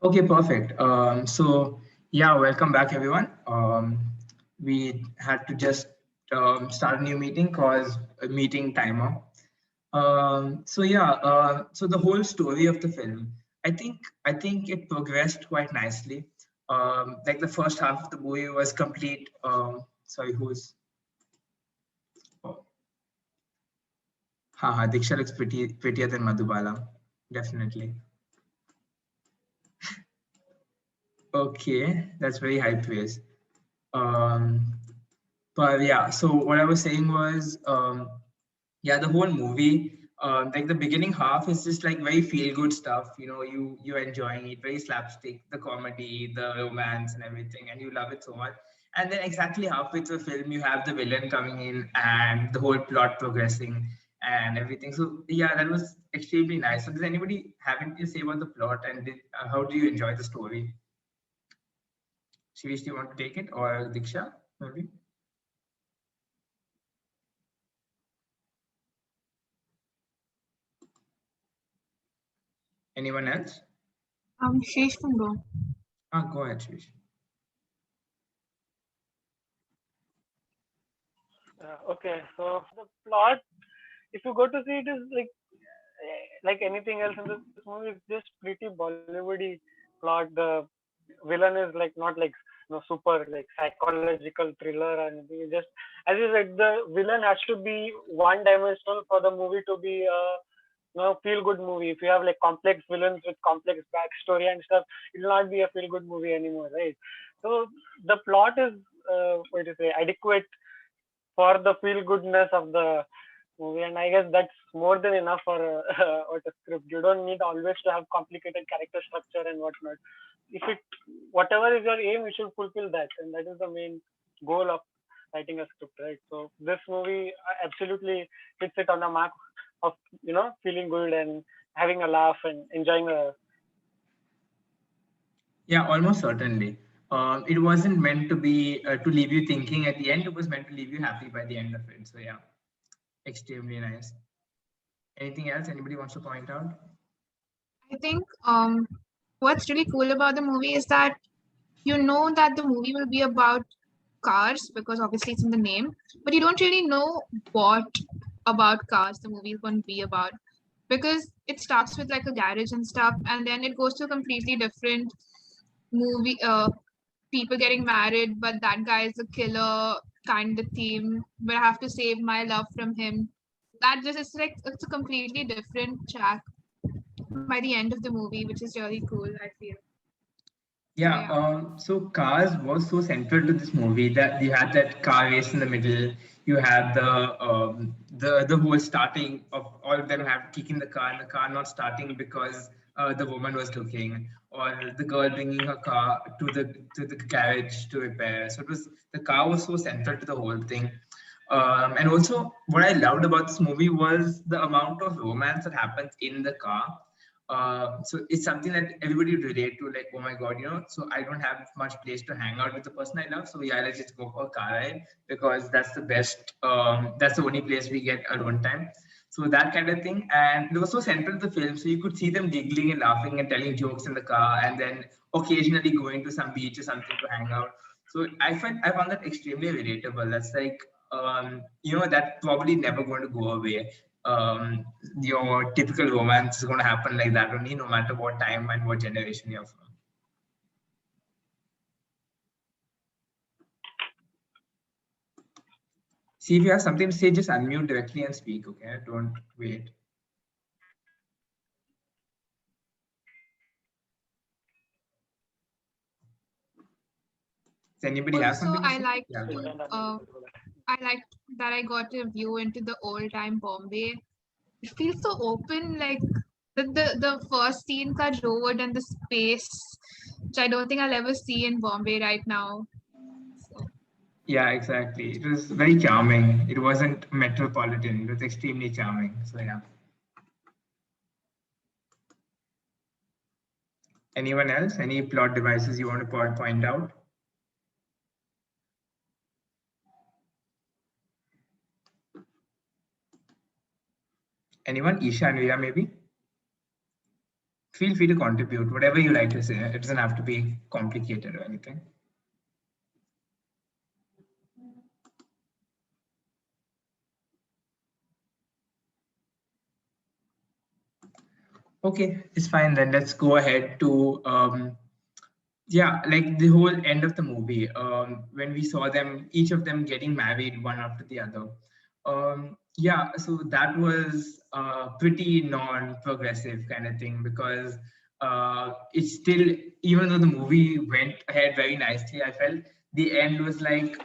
Okay, perfect. Yeah, welcome back, everyone. We had to just start a new meeting cause a meeting timer. So the whole story of the film, I think it progressed quite nicely. Like the first half of the movie was complete. Sorry, who's? Oh, haha, Diksha looks prettier than Madhubala, definitely. Okay, that's very high praise. Um, But yeah, so what I was saying was, yeah, the whole movie, like the beginning half is just like very feel good stuff. You know, you're enjoying it, very slapstick, the comedy, the romance, and everything, and you love it so much. And then exactly halfway through the film, you have the villain coming in and the whole plot progressing and everything. So yeah, that was extremely nice. So does anybody have anything to say about the plot and how do you enjoy the story? Shivish, do you want to take it or Diksha, maybe? Anyone else? Sheesh can go. Go ahead, Shivish. Okay, so the plot, if you go to see it, is like anything else in this movie, it's just pretty Bollywoody plot. The villain is like not like super like psychological thriller or anything. It's just as you said, the villain has to be one dimensional for the movie to be a feel good movie. If you have like complex villains with complex backstory and stuff, it will not be a feel good movie anymore, right? So the plot is what to say adequate for the feel goodness of the movie, and I guess that's more than enough for what a script. You don't need always to have complicated character structure and whatnot. If it whatever is your aim, you should fulfill that, and that is the main goal of writing a script, right? So this movie absolutely hits it on the mark of feeling good and having a laugh and enjoying a. Yeah, almost certainly. It wasn't meant to be to leave you thinking at the end. It was meant to leave you happy by the end of it. So yeah, extremely nice. Anything else anybody wants to point out? I think what's really cool about the movie is that you know that the movie will be about cars because obviously it's in the name, but you don't really know what about cars the movie is going to be about because it starts with like a garage and stuff, and then it goes to a completely different movie. People getting married, but that guy is a killer kind of theme. But I have to save my love from him. That just is like it's a completely different track by the end of the movie, which is really cool. I feel so. Yeah, Yeah. so Cars was so central to this movie that you had that car race in the middle. You had the whole starting of all of them have kicking the car and the car not starting because the woman was looking, or the girl bringing her car to the garage to repair. So it was the car was so central to the whole thing. And also, what I loved about this movie was the amount of romance that happens in the car. So it's something that everybody would relate to, like, oh my god, so I don't have much place to hang out with the person I love, so yeah, let's just go for a car ride because that's the best, that's the only place we get alone time. So that kind of thing, and it was so central to the film, so you could see them giggling and laughing and telling jokes in the car, and then occasionally going to some beach or something to hang out. So I found that extremely relatable. That's like, that probably never going to go away. Your typical romance is going to happen like that only, no matter what time and what generation you're from. See, if you have something to say, just unmute directly and speak, okay? Don't wait. Does anybody have Also, something to say? Yeah, go ahead. I liked that I got a view into the old time Bombay. It feels so open, like the first scene ka road and the space, which I don't think I'll ever see in Bombay right now. So, Yeah, exactly. It was very charming. It wasn't metropolitan. It was extremely charming. So yeah. Anyone else? Any plot devices you want to point out? Anyone? Isha and Veera, maybe? feel free to contribute whatever you like to say. It doesn't have to be complicated or anything. Okay, it's fine then. Let's go ahead to yeah, like the whole end of the movie. When we saw them, each of them getting married one after the other. Yeah, so that was pretty non-progressive kind of thing because it's still, even though the movie went ahead very nicely, I felt the end was like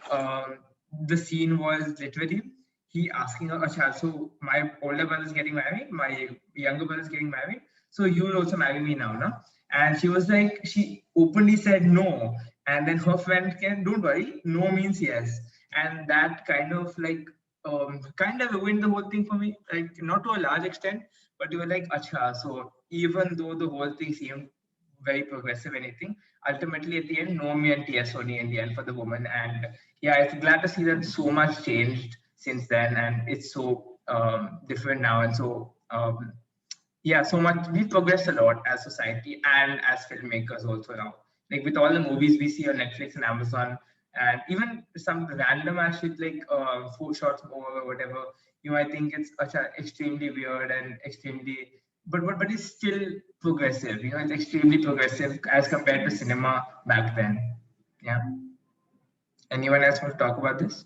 the scene was literally he asking her, "Acha, so my older brother's getting married, my younger brother's getting married, so you will also marry me now, no?" And she was like, she openly said no. And then her friend came, "Don't worry, no means yes." And that kind of ruined the whole thing for me, like not to a large extent, but you were like, "Acha." So even though the whole thing seemed very progressive, anything, ultimately at the end, no meant yes only in the end for the woman. And yeah, it's glad to see that so much changed since then, and it's so different now, and so yeah, so much we progressed a lot as society and as filmmakers also now. Like with all the movies we see on Netflix and Amazon, and even some random ass shit like 4 shots more or whatever, you might think it's extremely weird and extremely, but it's still progressive. You know, it's extremely progressive as compared to cinema back then. Yeah. Anyone else want to talk about this?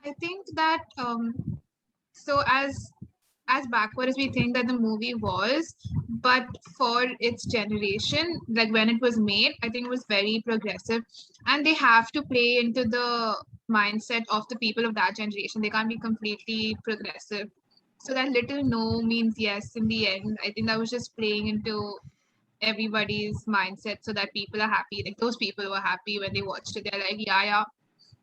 I think that so as backward as we think that the movie was, but for its generation, like when it was made, I think it was very progressive, and they have to play into the mindset of the people of that generation. They can't be completely progressive. So that little no means yes in the end. I think that was just playing into everybody's mindset so that people are happy. Like those people were happy when they watched it. They're like, yeah, yeah.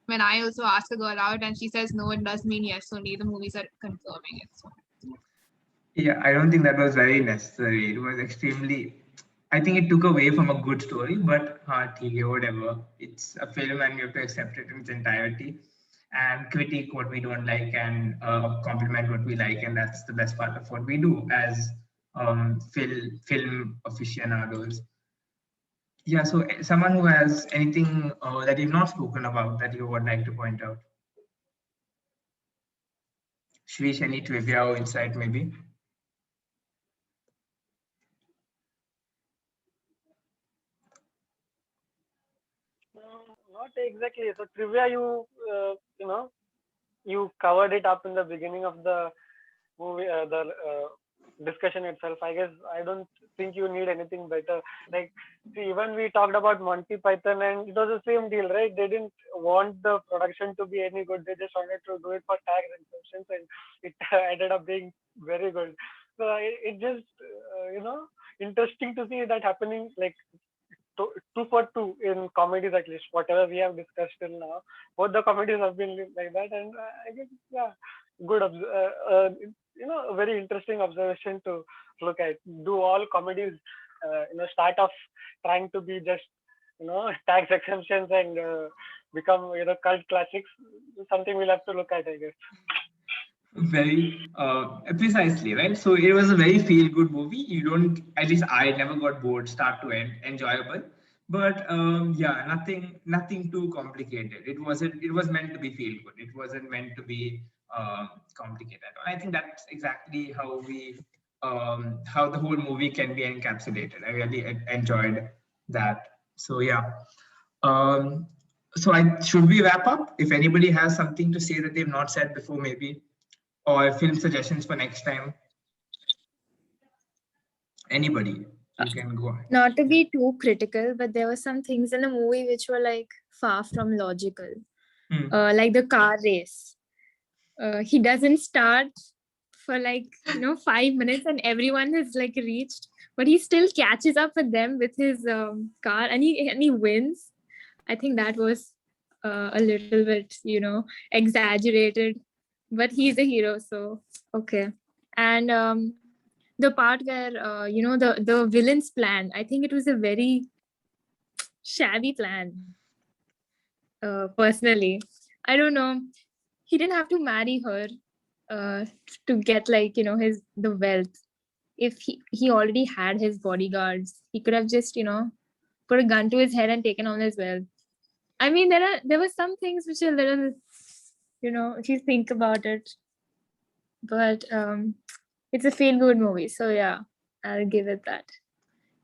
When I also ask a girl out and she says no, it does mean yes only. The movies are confirming it. So Yeah, I don't think that was very necessary. It was extremely. I think it took away from a good story, but whatever. It's a film, and you have to accept it in its entirety, and critique what we don't like, and compliment what we like, and that's the best part of what we do as film aficionados. Yeah. So, someone who has anything that you've not spoken about that you would like to point out, Shrish, any trivia or insight, maybe? Not exactly. So trivia, you know, you covered it up in the beginning of the movie, the discussion itself. I guess I don't think you need anything better. Like, see, even we talked about Monty Python, and it was the same deal, right? They didn't want the production to be any good. They just wanted to do it for tax exemptions, and it ended up being very good. So it just, interesting to see that happening. Like two for two in comedies, at least whatever we have discussed till now, both the comedies have been like that. And I guess, yeah, good a very interesting observation to look at. Do all comedies start off trying to be just tax exemptions and become cult classics? Something we'll have to look at, I guess. Very precisely, right? So it was a very feel good movie. You don't, at least I never got bored start to end, enjoyable. But yeah, nothing too complicated. It was meant to be feel good. It wasn't meant to be complicated. I think that's exactly how the whole movie can be encapsulated. I really enjoyed that. So yeah. Um, so should we wrap up? If anybody has something to say that they've not said before, maybe, or film suggestions for next time. Anybody, you can go ahead. Not to be too critical, but there were some things in the movie which were like far from logical. Like the car race. He doesn't start for 5 minutes and everyone has reached, but he still catches up with them with his car and he wins. I think that was a little bit exaggerated, but he's a hero, so okay. And the part where the villain's plan, I think it was a very shabby plan. Personally, I don't know, he didn't have to marry her to get the wealth. if he already had his bodyguards, he could have just, put a gun to his head and taken on as well. I mean, there were some things which are a little, if you think about it, but it's a feel-good movie, so yeah, I'll give it that.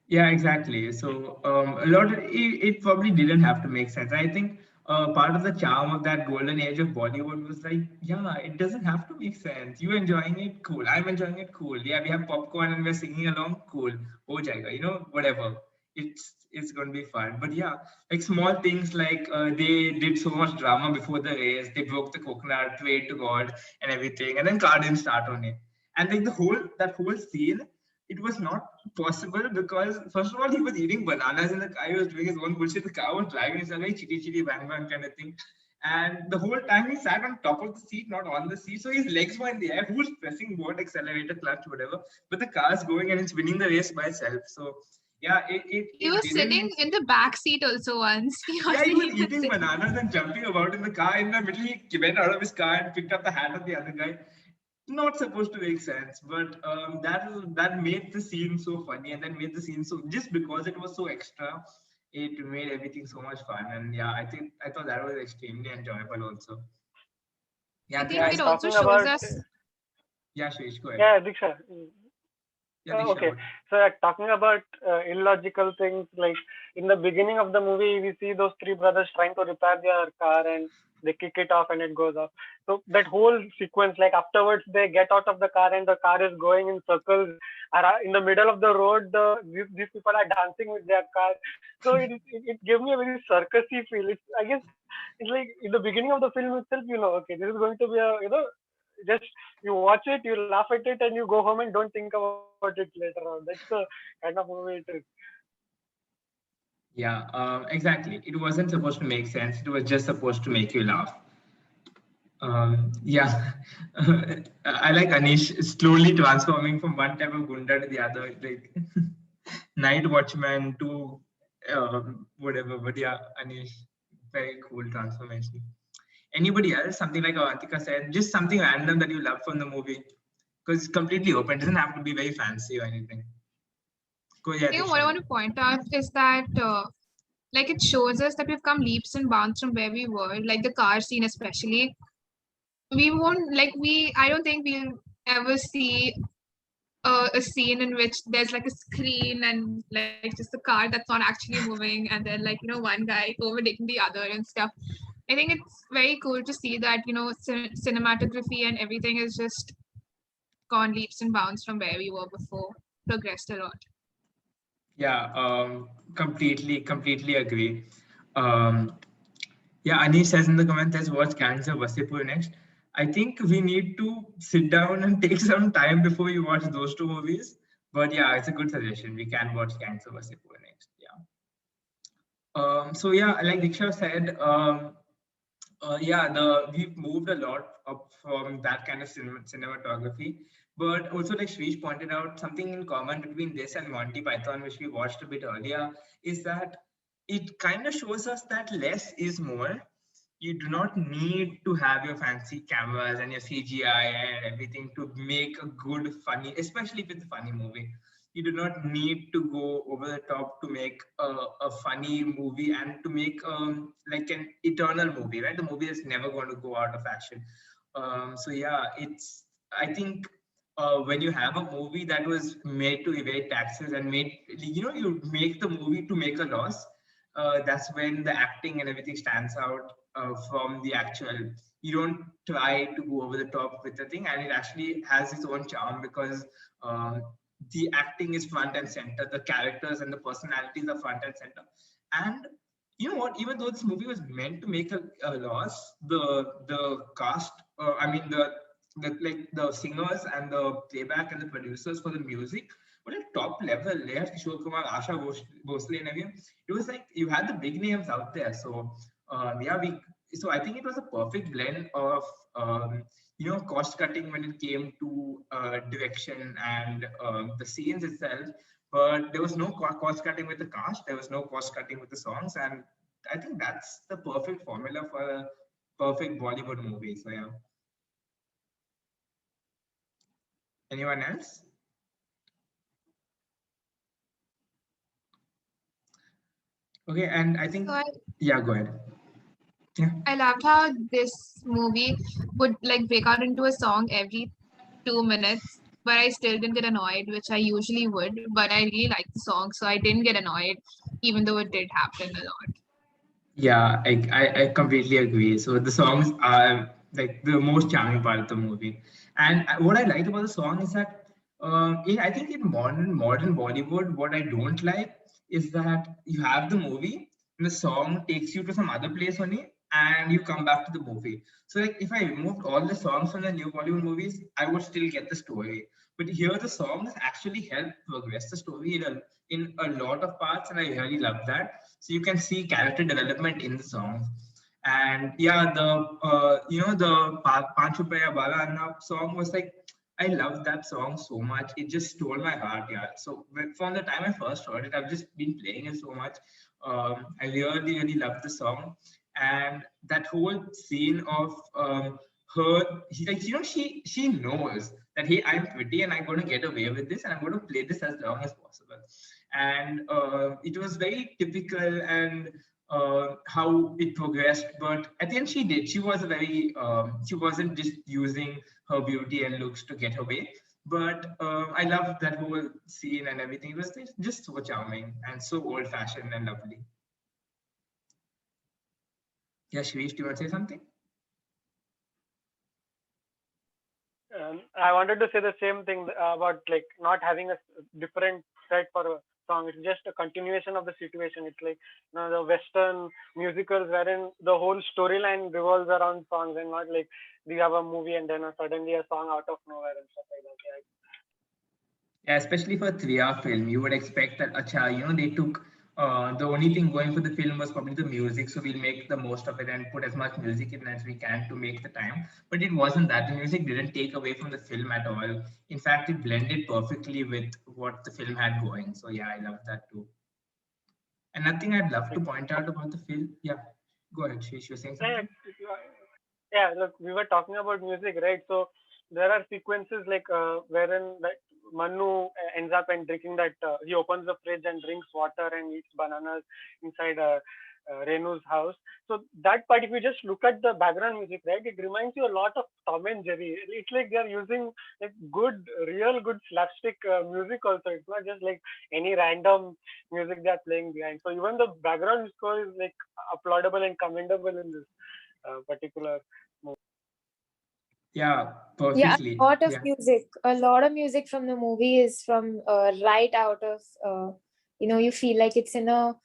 Yeah, exactly. So a lot of it probably didn't have to make sense. I think part of the charm of that golden age of Bollywood was like, yeah, it doesn't have to make sense. You enjoying it, cool. I'm enjoying it, cool. Yeah, we have popcorn and we're singing along, cool. Ho jayega, whatever. It's going to be fun. But yeah, like small things like they did so much drama before the race. They broke the coconut, prayed to God and everything, and then car didn't start on it. And like that whole scene, it was not possible because first of all he was eating bananas in the car, he was doing his own bullshit, the car was driving, it's like chitty chitty bang bang kind of thing, and the whole time he sat on top of the seat, not on the seat, so his legs were in the air. Who's pressing what, accelerator, clutch, whatever, but the car's going and it's winning the race by itself. So yeah, he was sitting in the back seat also once. He was eating bananas and jumping about in the car. In the middle, he went out of his car and picked up the hat of the other guy. Not supposed to make sense, but that made the scene so funny, and then made the scene so, just because it was so extra, it made everything so much fun. And yeah, I thought that was extremely enjoyable also. Yeah, I think it also shows us. Yeah, Shreesh, go ahead. Yeah, Diksha. Yeah, Diksha, okay, so talking about illogical things, like in the beginning of the movie, we see those three brothers trying to repair their car and they kick it off and it goes off. So that whole sequence, like afterwards, they get out of the car and the car is going in circles. In the middle of the road, these people are dancing with their car. So it gave me a very circusy feel. I guess it's like in the beginning of the film itself, okay, this is going to be just you watch it, you laugh at it, and you go home and don't think about it later on. That's the kind of movie it is. Yeah, exactly. It wasn't supposed to make sense. It was just supposed to make you laugh. Yeah, I like Anish slowly transforming from one type of gunda to the other, like night watchman to whatever. But yeah, Anish, very cool transformation. Anybody else? Something like Avantika said, just something random that you love from the movie, because it's completely open. It doesn't have to be very fancy or anything. Go ahead. What I want to point out is that like it shows us that we've come leaps and bounds from where we were, like the car scene especially. We won't I don't think we'll ever see a scene in which there's like a screen and like just a car that's not actually moving, and then one guy overtaking the other and stuff. I think it's very cool to see that cinematography and everything is just gone leaps and bounds from where we were before, progressed a lot. Yeah, completely agree. Yeah, Anish says in the comments, let's watch Gangs of Wasseypur next. I think we need to sit down and take some time before we watch those two movies. But yeah, it's a good suggestion. We can watch Gangs of Wasseypur next. Yeah. So yeah, like Diksha said, we've moved a lot up from that kind of cinematography. But also, like Shreesh pointed out, something in common between this and Monty Python, which we watched a bit earlier, is that it kind of shows us that less is more. You do not need to have your fancy cameras and your CGI and everything to make a good, funny, especially if it's a funny movie. You do not need to go over the top to make a funny movie and to make like an eternal movie, right? The movie is never going to go out of fashion. So yeah, I think when you have a movie that was made to evade taxes and you make the movie to make a loss, that's when the acting and everything stands out from the actual. You don't try to go over the top with the thing, and it actually has its own charm because the acting is front and center, the characters and the personalities are front and center. And you know what, even though this movie was meant to make a loss, the cast, the singers and the playback and the producers for the music were at top level. They had Kishore Kumar, Asha Bhosle and everyone. It was like you had the big names out there. So so I think it was a perfect blend of cost cutting when it came to direction and the scenes itself. But there was no cost cutting with the cast. There was no cost cutting with the songs, and I think that's the perfect formula for a perfect Bollywood movie. So yeah. Anyone else? Okay, and I think So yeah, go ahead. Yeah. I loved how this movie would like break out into a song every 2 minutes, but I still didn't get annoyed, which I usually would. But I really liked the song, so I didn't get annoyed, even though it did happen a lot. Yeah, I completely agree. So the songs are like the most charming part of the movie. And what I liked about the song is that I think in modern Bollywood, what I don't like is that you have the movie and the song takes you to some other place only and you come back to the movie. So like if I removed all the songs from the new Bollywood movies, I would still get the story. But here the songs actually help progress the story in a lot of parts, and I really love that. So you can see character development in the songs. And yeah, the the Pancho Paya Bala Anna song was like, I love that song so much. It just stole my heart, yeah. So from the time I first heard it, I've just been playing it so much. I really, really love the song, and that whole scene of her, she knows that hey, I'm pretty and I'm going to get away with this, and I'm going to play this as long as possible. And it was very typical and how it progressed. But at the end, she did. She was a very she wasn't just using her beauty and looks to get her way. But I loved that whole scene and everything. It was just so charming and so old-fashioned and lovely. Yeah, Shirish, do you want to say something? I wanted to say the same thing about like not having a different set for a song. It's just a continuation of the situation. It's like the Western musicals wherein the whole storyline revolves around songs and not like you have a movie and then suddenly a song out of nowhere and stuff like that. Yeah. Yeah, especially for a 3 hour film, you would expect that, acha, they took the only thing going for the film was probably the music, so we'll make the most of it and put as much music in as we can to make the time. But it wasn't that. The music didn't take away from the film at all. In fact, it blended perfectly with what the film had going. So yeah, I love that too. And nothing I'd love to point out about the film. Yeah, go ahead, Shish, you're saying Yeah, something? yeah, look, we were talking about music, right? So there are sequences like wherein that Manu ends up and drinking that he opens the fridge and drinks water and eats bananas inside Renu's house. So that part, if you just look at the background music, right, it reminds you a lot of Tom and Jerry. It's like they are using like good, real good slapstick music also. It's not just like any random music they are playing behind. So even the background score is like applaudable and commendable in this particular movie. Yeah, Yeah, perfectly. Yeah. a lot of music from the movie is from right out of you feel like it's in a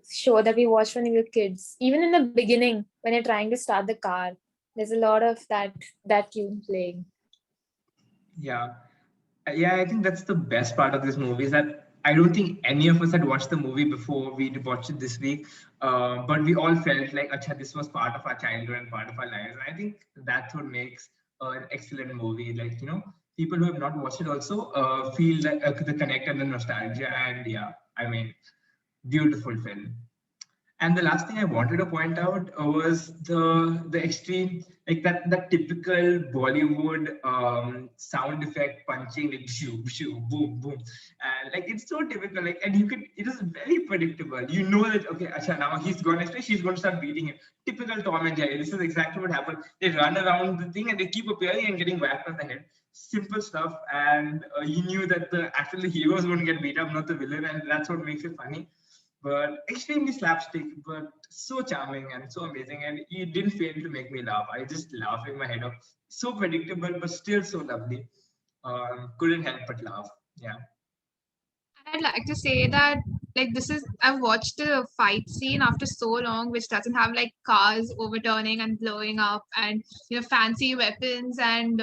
show that we watched when we were kids. Even in the beginning, when you're trying to start the car, there's a lot of that tune playing. Yeah. Yeah, I think that's the best part of this movie is that I don't think any of us had watched the movie before we watched it this week. But we all felt like, acha, this was part of our childhood and part of our lives. And I think that's what makes an excellent movie. Like, people who have not watched it also feel like the connect and the nostalgia. And yeah, I mean, beautiful film. And the last thing I wanted to point out was the extreme, like that typical Bollywood sound effect punching, like shoo shoo boom boom, and like it's so typical. Like, and it is very predictable. You know that okay, acha, now he's going to she's going to start beating him. Typical Tom and Jerry. This is exactly what happened. They run around the thing and they keep appearing and getting whacked on the head. Simple stuff, and you knew that actually the hero is going to get beat up, not the villain, and that's what makes it funny, but extremely slapstick, but so charming and so amazing. And he didn't fail to make me laugh. I just laughing my head off. So predictable, but still so lovely. Couldn't help but laugh. Yeah. And I'd like to say that like this is I've watched a fight scene after so long which doesn't have like cars overturning and blowing up and fancy weapons and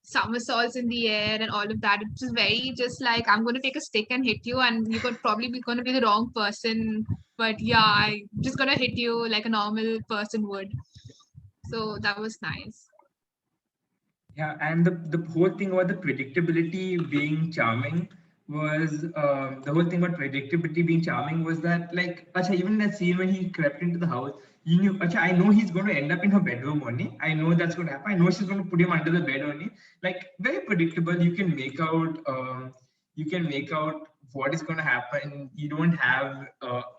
somersaults in the air and all of that. It's just very just like I'm going to take a stick and hit you and you could probably be going to be the wrong person, but yeah, I'm just going to hit you like a normal person would. So that was nice. Yeah, and the whole thing about the predictability being charming was the whole thing about predictability being charming was that like acha, even that scene when he crept into the house, you knew acha, I know he's going to end up in her bedroom only. I know that's going to happen. I know she's going to put him under the bed only. Like very predictable. You can make out what is going to happen. You don't have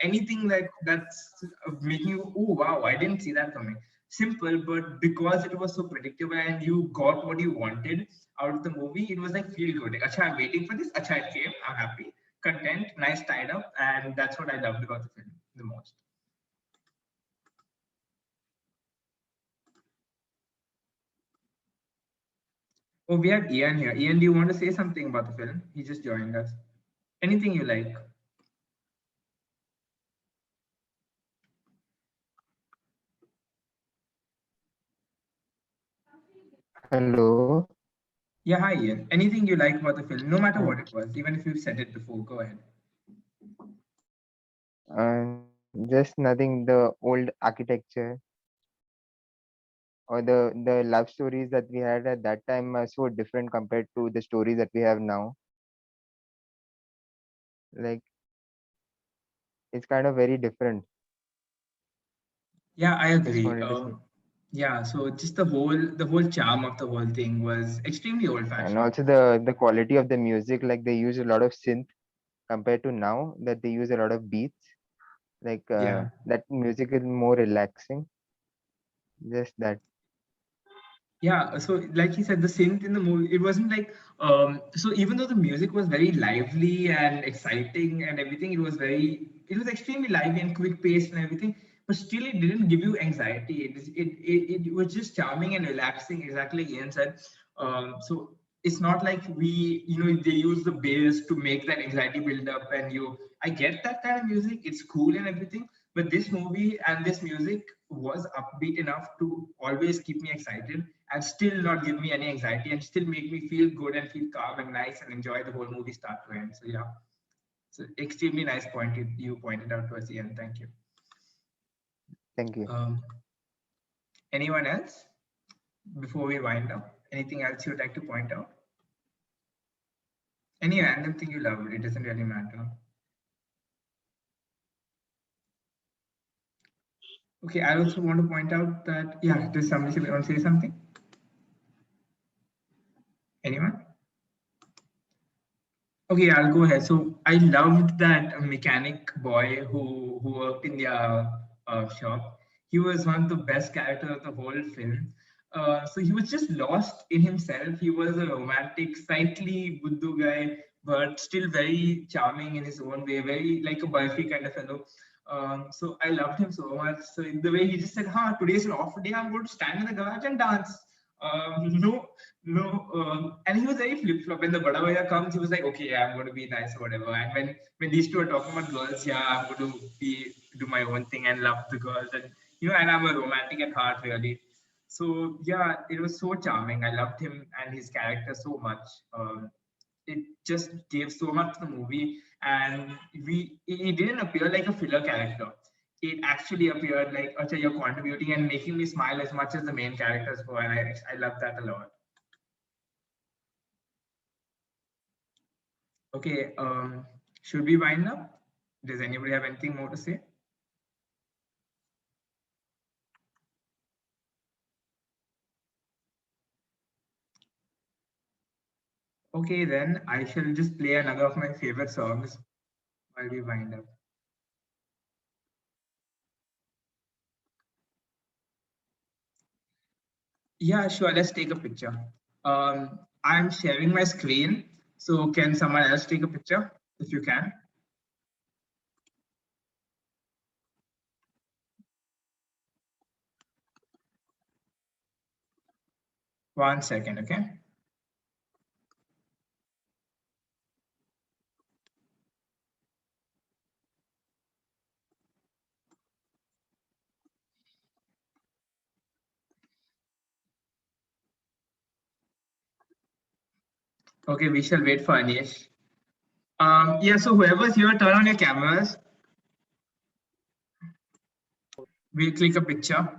anything like that's making you, oh wow, I didn't see that coming. Simple, but because it was so predictable and you got what you wanted out of the movie, it was like feel good. Like, Acha, I'm waiting for this. Acha, it came. I'm happy, content, nice, tied up, and that's what I loved about the film the most. Oh, we have Ian here. Ian, do you want to say something about the film? He just joined us. Anything you like? Hello. Yeah, hi Ian. Anything you like about the film, no matter what it was, even if you've said it before, go ahead. Just nothing. The old architecture or the love stories that we had at that time are so different compared to the stories that we have now. Like it's kind of very different. Yeah, I Just agree. wanted to say. Yeah, so just the whole charm of the whole thing was extremely And old-fashioned. also the quality of the music, like they use a lot of synth compared to now that they use a lot of beats. Like Yeah. that music is more relaxing. Just that. Yeah, so like he said, the synth in the movie, it wasn't like so even though the music was very lively and exciting and everything, it was extremely lively and quick paced and everything, but still it didn't give you anxiety. It was just charming and relaxing, exactly like Ian said. So it's not like they use the bass to make that anxiety build up, and I get that kind of music, it's cool and everything, but this movie and this music was upbeat enough to always keep me excited and still not give me any anxiety and still make me feel good and feel calm and nice and enjoy the whole movie start to end. So yeah, it's an extremely nice point you pointed out to us, Ian. Thank you. Thank you. Anyone else before we wind up? Anything else you'd like to point out? Any random thing you love, it doesn't really matter. Okay, I also want to point out that, yeah, does somebody want to say something? Anyone? Okay, I'll go ahead. So I loved that mechanic boy who worked in the shop. He was one of the best characters of the whole film. So he was just lost in himself. He was a romantic, slightly Buddhu guy, but still very charming in his own way, very like a Burfi kind of fellow. So I loved him so much. So in the way he just said, "Ha, today's an off day. I'm going to stand in the garage and dance." No, no, and he was very flip flop. When the Bada Bhaiya comes, he was like, okay, yeah, I'm going to be nice or whatever. And when these two are talking about girls, yeah, I'm going to do my own thing and love the girls, and I'm a romantic at heart, really. So yeah, it was so charming. I loved him and his character so much. It just gave so much to the movie, and it didn't appear like a filler character. It actually appeared like, okay, you're contributing and making me smile as much as the main characters were, and I love that a lot. Okay, should we wind up? Does anybody have anything more to say? Okay, then I shall just play another of my favorite songs while we wind up. Yeah, sure. Let's take a picture. I'm sharing my screen. So can someone else take a picture if you can? One second, okay? Okay, we shall wait for Anish. Yeah, so whoever's here, turn on your cameras. We'll click a picture.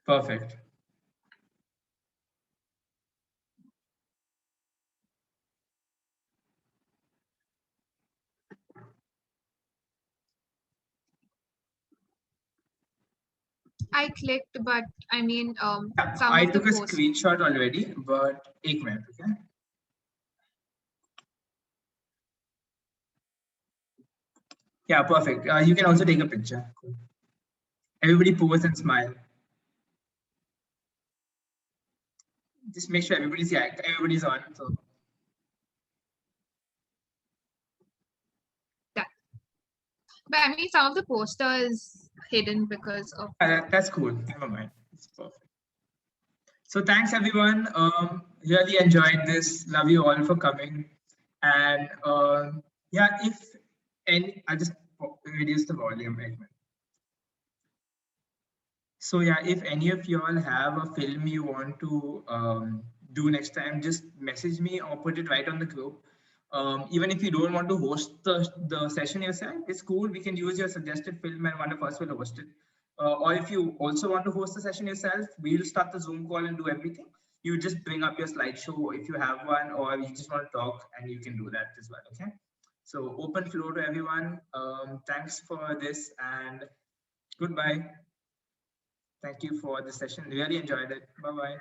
Perfect. I clicked, but I mean, Yeah, some I of the took a posts. screenshot already, but 1 minute, okay? Yeah, perfect. You can also take a picture. Cool. Everybody pose and smile. Just make sure everybody's on. So That. But I mean, some of the poster is hidden because of. that's cool. Never mind. It's perfect. So thanks everyone. Really enjoyed this. Love you all for coming. And yeah, if any, I just reduce the volume. So yeah, if any of you all have a film you want to do next time, just message me or put it right on the group. Even if you don't want to host the session yourself, it's cool. We can use your suggested film and one of us will host it. Or if you also want to host the session yourself, we'll start the Zoom call and do everything. You just bring up your slideshow if you have one, or you just want to talk, and you can do that as well. Okay. So open floor to everyone. Thanks for this and goodbye. Thank you for the session. Really enjoyed it. Bye-bye.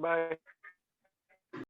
Bye.